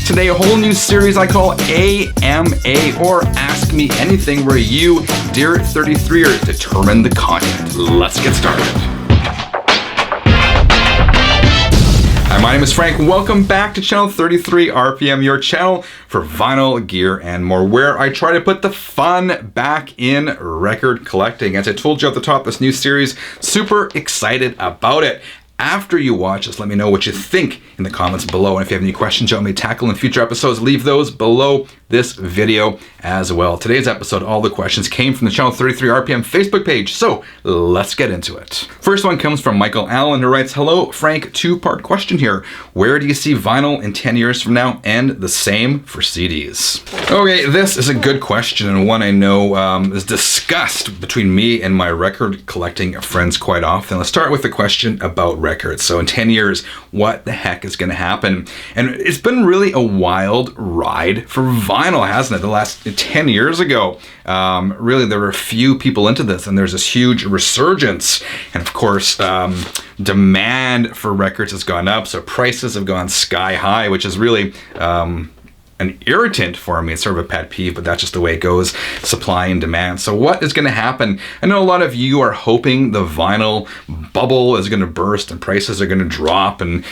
Today, a whole new series I call AMA, or Ask Me Anything, where you, dear 33ers, determine the content. Let's get started. Hi, my name is Frank. Welcome back to Channel 33 RPM, your channel for vinyl, gear, and more, where I try to put the fun back in record collecting. As I told you at the top, this new series, super excited about it. After you watch this, let me know what you think in the comments below. And if you have any questions you want me to tackle in future episodes, leave those below this video as well. Today's episode, all the questions came from the Channel 33 RPM Facebook page. So let's get into it. First one comes from Michael Allen, who writes, "Hello, Frank, two-part question here. Where do you see vinyl in 10 years from now? And the same for CDs." Okay, this is a good question, and one I know is discussed between me and my record collecting friends quite often. Let's start with the question about records. So in 10 years, what the heck is going to happen? And it's been really a wild ride for vinyl, hasn't it? The last 10 years ago, really there were a few people into this, and there's this huge resurgence. And of course, demand for records has gone up, so prices have gone sky high, which is really an irritant for me. It's sort of a pet peeve, but that's just the way it goes, supply and demand. So what is going to happen? I know a lot of you are hoping the vinyl bubble is going to burst and prices are going to drop, and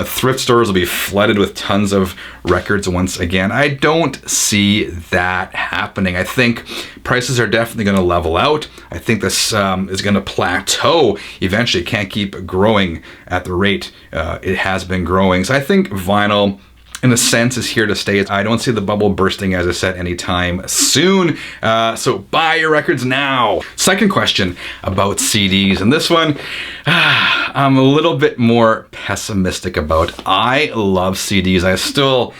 thrift stores will be flooded with tons of records once again. I don't see that happening. I think prices are definitely going to level out. I think this is going to plateau eventually. It can't keep growing at the rate it has been growing. So I think vinyl, in a sense, is here to stay. I don't see the bubble bursting, as I said, anytime soon. So buy your records now. Second question about CDs, and this one I'm a little bit more pessimistic about. I love CDs. I still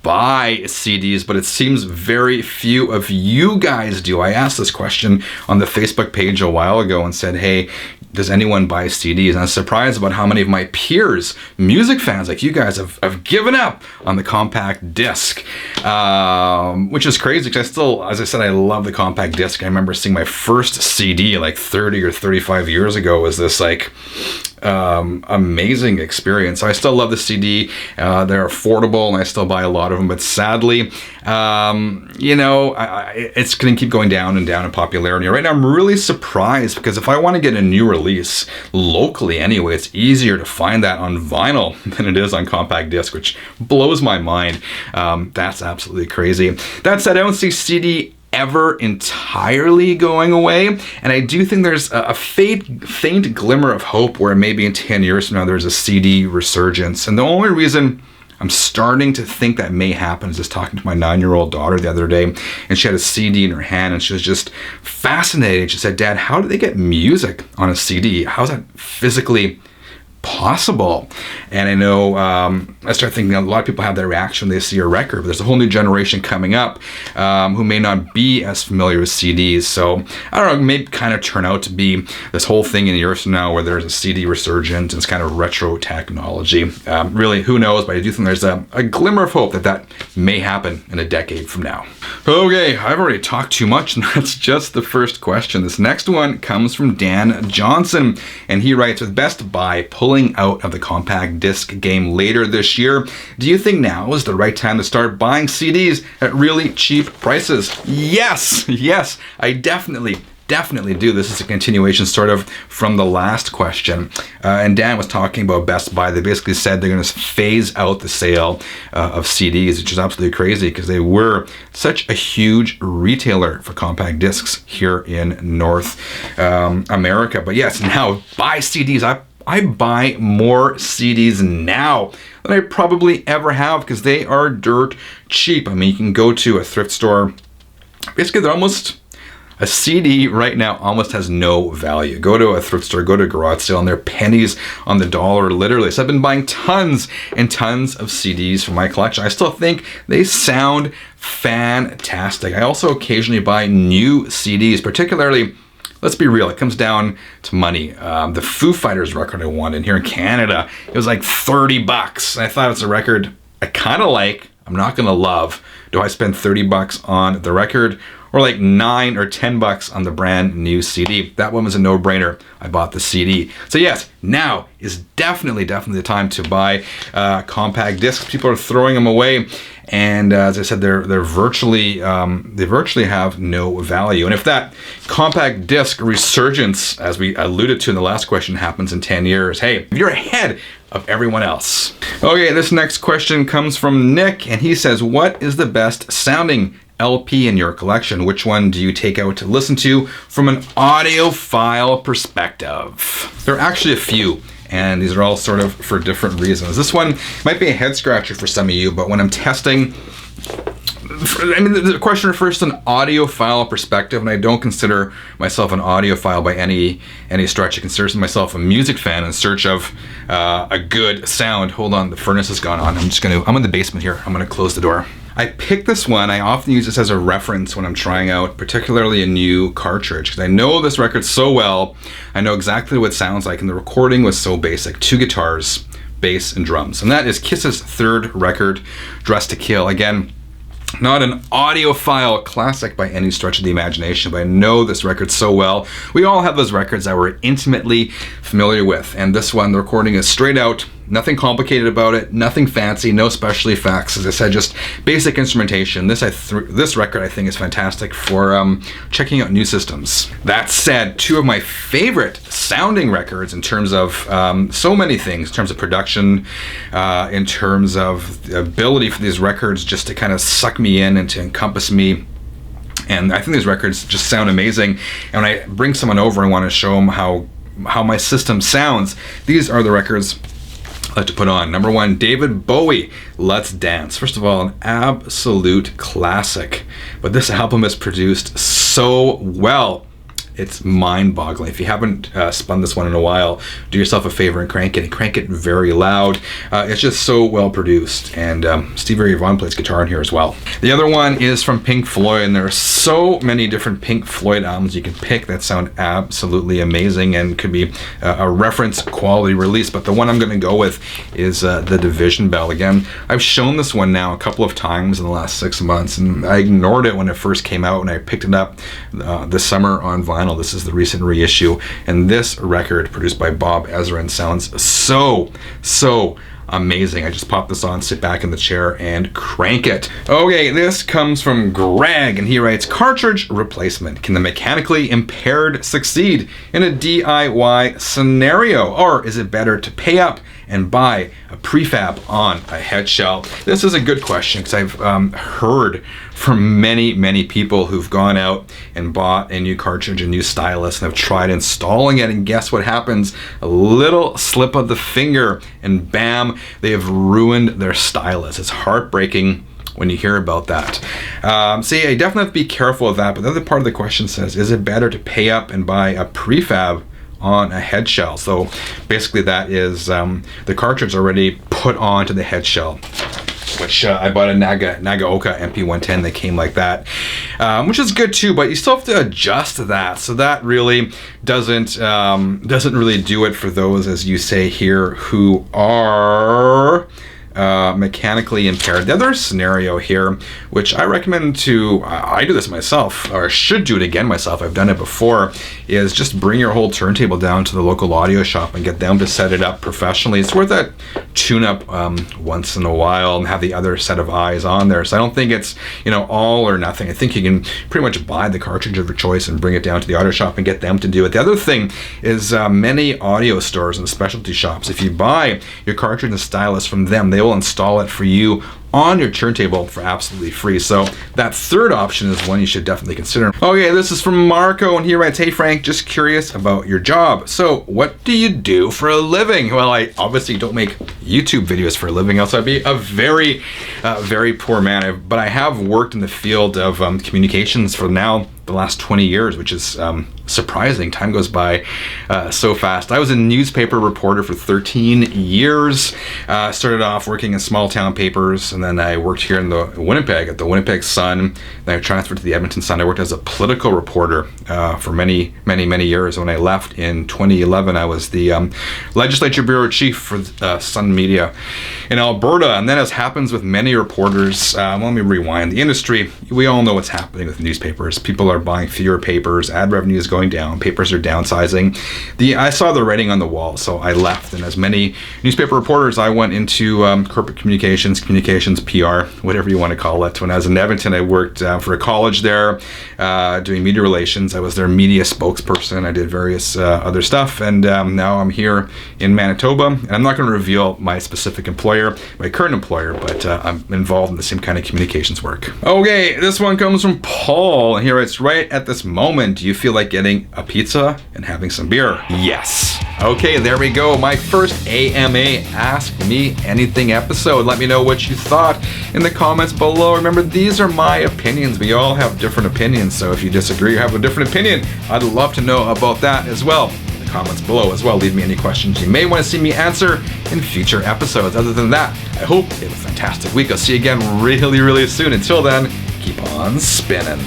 buy CDs, but it seems very few of you guys do. I asked this question on the Facebook page a while ago and said, hey, does anyone buy CDs? And I was surprised about how many of my peers, music fans like you guys, have given up on the compact disc, which is crazy because I still, as I said, I love the compact disc. I remember seeing my first CD like 30 or 35 years ago. It was this like amazing experience. So I still love the CD. They're affordable, and I still buy a lot of them. But sadly, it's going to keep going down and down in popularity. Right now, I'm really surprised because if I want to get a new release locally anyway, it's easier to find that on vinyl than it is on compact disc, which blows my mind. That's absolutely crazy. That said, I don't see CD ever entirely going away, and I do think there's a faint glimmer of hope where maybe in 10 years from now there's a CD resurgence. And the only reason I'm starting to think that may happen is just talking to my 9-year-old daughter the other day, and she had a CD in her hand and she was just fascinated. She said, "Dad, how do they get music on a CD? How's that physically possible?" And I know I start thinking a lot of people have that reaction when they see a record, but there's a whole new generation coming up who may not be as familiar with CDs. So I don't know, it may kind of turn out to be this whole thing in years from now where there's a CD resurgence and it's kind of retro technology. Really, who knows? But I do think there's a glimmer of hope that may happen in a decade from now. Okay, I've already talked too much, and that's just the first question. This next one comes from Dan Johnson, and he writes, "With Best Buy pulling out of the compact disc game later this year, do you think now is the right time to start buying CDs at really cheap prices?" Yes, I definitely do. This is a continuation sort of from the last question. And Dan was talking about Best Buy. They basically said they're going to phase out the sale of CDs, which is absolutely crazy because they were such a huge retailer for compact discs here in North America. But yes, now buy CDs. I buy more CDs now than I probably ever have because they are dirt cheap. I mean, you can go to a thrift store. Basically, they're almost... A CD right now almost has no value. Go to a thrift store, go to a garage sale, and they're pennies on the dollar, literally. So I've been buying tons and tons of CDs for my collection. I still think they sound fantastic. I also occasionally buy new CDs, particularly, let's be real, it comes down to money. The Foo Fighters record I wanted here in Canada, it was like $30. And I thought it's a record I kind of like, I'm not going to love. Do I spend $30 on the record? or like $9 or $10 on the brand new CD. That one was a no-brainer. I bought the CD. So yes, now is definitely the time to buy compact discs. People are throwing them away, and as I said, they're virtually they virtually have no value. And if that compact disc resurgence, as we alluded to in the last question, happens in 10 years, hey, you're ahead of everyone else. Okay, this next question comes from Nick, and he says, what is the best sounding LP in your collection? Which one do you take out to listen to from an audiophile perspective? There are actually a few, and these are all sort of for different reasons. This one might be a head scratcher for some of you, but when I'm testing, I mean, the question refers to an audiophile perspective, and I don't consider myself an audiophile by any stretch. I consider myself a music fan in search of a good sound. Hold on, the furnace has gone on. I'm in the basement here. I'm gonna close the door. I picked this one. I often use this as a reference when I'm trying out particularly a new cartridge, because I know this record so well. I know exactly what it sounds like, and the recording was so basic. 2 guitars, bass, and drums. And that is Kiss's 3rd record, Dressed to Kill. Again, not an audiophile classic by any stretch of the imagination, but I know this record so well. We all have those records that we're intimately familiar with, and this one, the recording is straight out, nothing complicated about it, nothing fancy, no special effects. As I said, just basic instrumentation. This record I think is fantastic for checking out new systems. That said, 2 of my favorite sounding records in terms of so many things, in terms of production, in terms of the ability for these records just to kind of suck me in and to encompass me. And I think these records just sound amazing. And when I bring someone over and want to show them how my system sounds, these are the records I like to put on. Number 1, David Bowie, Let's Dance. First of all, an absolute classic. But this album is produced so well. It's mind-boggling. If you haven't spun this one in a while, do yourself a favor and crank it very loud. It's just so well produced, and Stevie Ray Vaughan plays guitar in here as well. The other one is from Pink Floyd, and there are so many different Pink Floyd albums you can pick that sound absolutely amazing and could be a reference quality release, but the one I'm going to go with is The Division Bell. Again, I've shown this one now a couple of times in the last 6 months, and I ignored it when it first came out, and I picked it up this summer on vinyl. This is the recent reissue, and this record, produced by Bob Ezrin, sounds so amazing. I just pop this on, sit back in the chair, and crank it. Okay, this comes from Greg, and he writes, cartridge replacement. Can the mechanically impaired succeed in a DIY scenario, or is it better to pay up and buy a prefab on a head shell? This is a good question, because I've heard from many people who've gone out and bought a new cartridge, a new stylus, and have tried installing it, and guess what happens? A little slip of the finger, and bam, they have ruined their stylus. It's heartbreaking when you hear about that. So yeah, you definitely have to be careful of that. But the other part of the question says, is it better to pay up and buy a prefab on a head shell? So basically that is the cartridge already put onto the head shell, which I bought a Nagaoka MP110 that came like that, which is good too, but you still have to adjust to that. So that really doesn't really do it for those, as you say here, who are mechanically impaired. The other scenario here, which I recommend I do this myself, or should do it again myself, I've done it before, is just bring your whole turntable down to the local audio shop and get them to set it up professionally. It's worth that tune-up once in a while and have the other set of eyes on there. So I don't think it's, all or nothing. I think you can pretty much buy the cartridge of your choice and bring it down to the audio shop and get them to do it. The other thing is many audio stores and specialty shops, if you buy your cartridge and stylus from them, they will install it for you on your turntable for absolutely free. So that third option is one you should definitely consider. Okay, this is from Marco, and he writes, hey Frank, just curious about your job. So what do you do for a living? Well, I obviously don't make YouTube videos for a living, else I'd be a very poor man. But I have worked in the field of communications for now the last 20 years, which is surprising. Time goes by so fast. I was a newspaper reporter for 13 years. Started off working in small town papers, and then I worked here in the Winnipeg at the Winnipeg Sun. Then I transferred to the Edmonton Sun. I worked as a political reporter for many years. When I left in 2011, I was the legislature bureau chief for Sun Media in Alberta. And then, as happens with many reporters, let me rewind. The industry, we all know what's happening with newspapers. People are buying fewer papers. Ad revenue is going down. Papers are downsizing. I saw the writing on the wall, so I left. And as many newspaper reporters, I went into corporate communications, PR, whatever you want to call it. When I was in Edmonton, I worked for a college there doing media relations. I was their media spokesperson. I did various other stuff. And now I'm here in Manitoba. And I'm not going to reveal my specific employer, my current employer, but I'm involved in the same kind of communications work. Okay, this one comes from Paul. And here it's right at this moment. Do you feel like getting a pizza and having some beer? Yes. Okay, there we go. My first AMA Ask Me Anything episode. Let me know what you thought in the comments below. Remember, these are my opinions. We all have different opinions. So if you disagree or have a different opinion, I'd love to know about that as well. In the comments below as well. Leave me any questions you may want to see me answer in future episodes. Other than that, I hope you have a fantastic week. I'll see you again really soon. Until then, keep on spinning.